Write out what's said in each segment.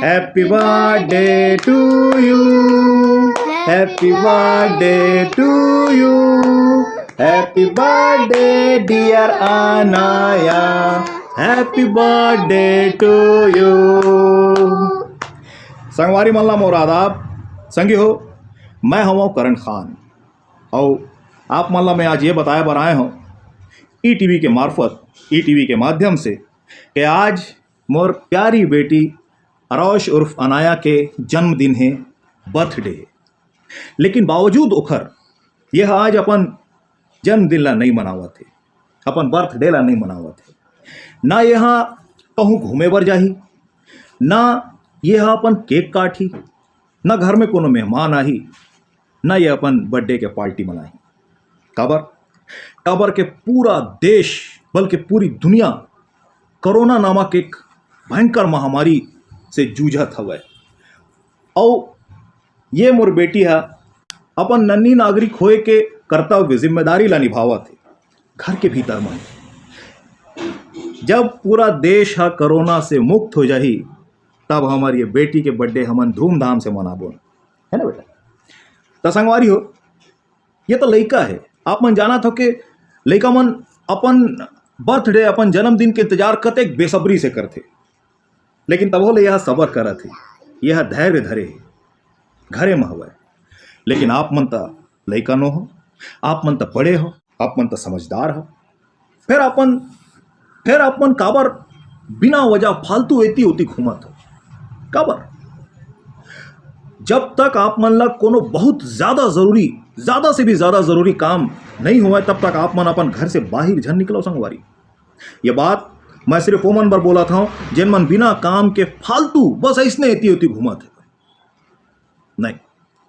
Happy birthday to you. Happy birthday to you. Happy birthday dear Anaya. Happy birthday to you. संगवारी मल्ला मोर आदाब संगी हो, मैं हूँ करण खान और आप मल्ला में आज ये बताए बर आए हों ईटीवी के मार्फत, ईटीवी के माध्यम से कि आज मोर प्यारी बेटी अरोश उर्फ अनाया के जन्मदिन है, बर्थडे है। लेकिन बावजूद ओखर यह आज अपन जन्मदिन ला नहीं मनावत है, अपन बर्थडे ला नहीं मनावत है। ना यहाँ कहूँ घूमे बर जाही, ना यह अपन केक काटी, ना घर में कोनो मेहमान आही, ना ये अपन बर्थडे के पार्टी मनाही। काबर के पूरा देश बल्कि पूरी दुनिया कोरोना नामक एक भयंकर महामारी से जूझत हवै और ये मोर बेटी है अपन नन्ही नागरिक होए के कर्तव्य जिम्मेदारी ला निभावत है घर के भीतर में। जब पूरा देश हा कोरोना से मुक्त हो जाही तब हमारी ये बेटी के बर्थडे हमन धूमधाम से मनाबो, है ना बेटा। तो संगवारी हो, ये तो लड़का है, आप मन जानत हो कि लड़का मन अपन बर्थडे अपन जन्मदिन के इंतजार कतेक बेसब्री से करते, लेकिन तब ले यह सबर करत है, यह धैर्य धरे है, घरे में हवै। लेकिन आप मन तो लड़का नो हो, आप मन तो बड़े हो, आप मन तो समझदार हो, फिर अपन काबर बिना वजह फालतू एती होती घूमत हो। काबर जब तक आप मन ला कोनो बहुत ज़्यादा से भी ज़्यादा ज़रूरी काम नहीं हुआ तब तक आप मन अपन घर से बाहर झन निकलो संगवारी। ये बात मैं सिर्फ वो मन पर बोला था जिन मन बिना काम के फालतू बस ऐसने एती होती घूमत है। नहीं,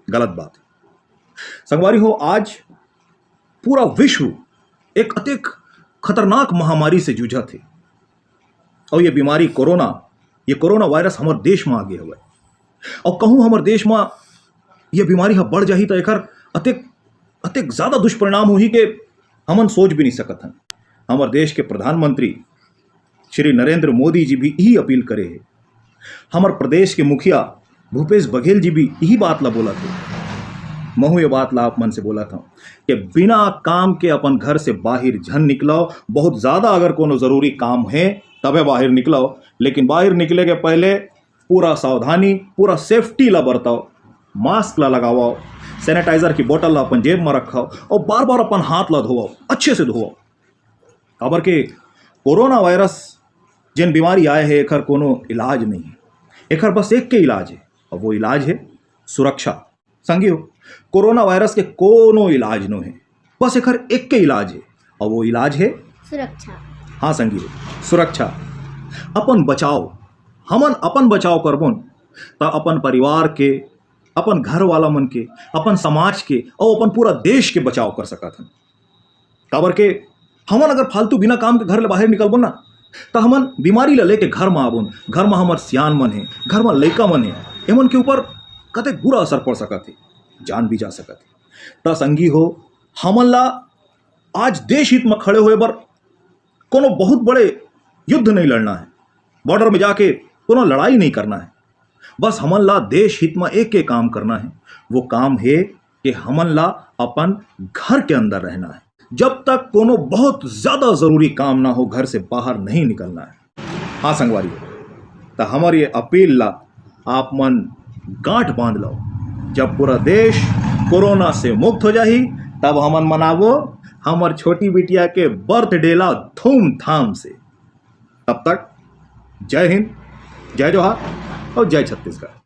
गलत बात है संगवारी हो। आज पूरा विश्व एक अतिक खतरनाक महामारी से जूझा थे और ये बीमारी कोरोना वायरस हमारे देश में आ गया हुआ है। और कहूँ हमारे देश में ये बीमारी बढ़ जाही तो एक अतिक ज़्यादा दुष्परिणाम हो ही के हमन सोच भी नहीं सकत हन। हमारे देश के प्रधानमंत्री श्री नरेंद्र मोदी जी भी यही अपील करे है, हमारे प्रदेश के मुखिया भूपेश बघेल जी भी यही बात ला बोला थे। महू ये बात ला आप मन से बोला था कि बिना काम के अपन घर से बाहर झन निकलो। बहुत ज़्यादा अगर कोनो ज़रूरी काम है तबे बाहर निकलो, लेकिन बाहर निकले के पहले पूरा सावधानी, पूरा सेफ्टी ला बरताओ, मास्क ला लगाओ, सैनिटाइजर की बोतल ला अपन जेब में रखाओ और बार बार अपन हाथ ला धोओ, अच्छे से धोओ। खबर के कोरोना वायरस जिन बीमारी आए है एकर कोनो इलाज नहीं है, एकर बस एक के इलाज है और वो इलाज है सुरक्षा। संगियो, कोरोना वायरस के कोनो इलाज नो है, बस एकर एक के इलाज है और वो इलाज है सुरक्षा। हाँ संगियो, सुरक्षा। अपन बचाओ, हमन अपन बचाव करबोन तो अपन परिवार के, अपन घर वाला मन के, अपन समाज के और अपन पूरा देश के बचाव कर सकत हन। काबर के हमन अगर फालतू बिना काम के घर ले बाहर निकलबो ना तो हमन बीमारी ला लेके घर में आबोन। घर में हमार सियान मन है, घर में लड़का मन है, एमन के ऊपर कते बुरा असर पड़ सकत है, जान भी जा सकत है। तो संगी हो, हमन ला आज देश हित में खड़े हुए बर कोनो बहुत बड़े युद्ध नहीं लड़ना है, बॉर्डर में जाके कोनो लड़ाई नहीं करना है। बस हमन ला देश हित में एक काम करना है, वो काम है कि हमन ला अपन घर के अंदर रहना है। जब तक कोनो बहुत ज़्यादा ज़रूरी काम ना हो घर से बाहर नहीं निकलना है। हाँ संगवारी, तो हमारी ये अपील ला आप मन गांठ बांध लो। जब पूरा देश कोरोना से मुक्त हो जाही तब हमन मनावो हमार छोटी बिटिया के बर्थडे ला धूमधाम से। तब तक जय हिंद, जय जोहार और जय छत्तीसगढ़।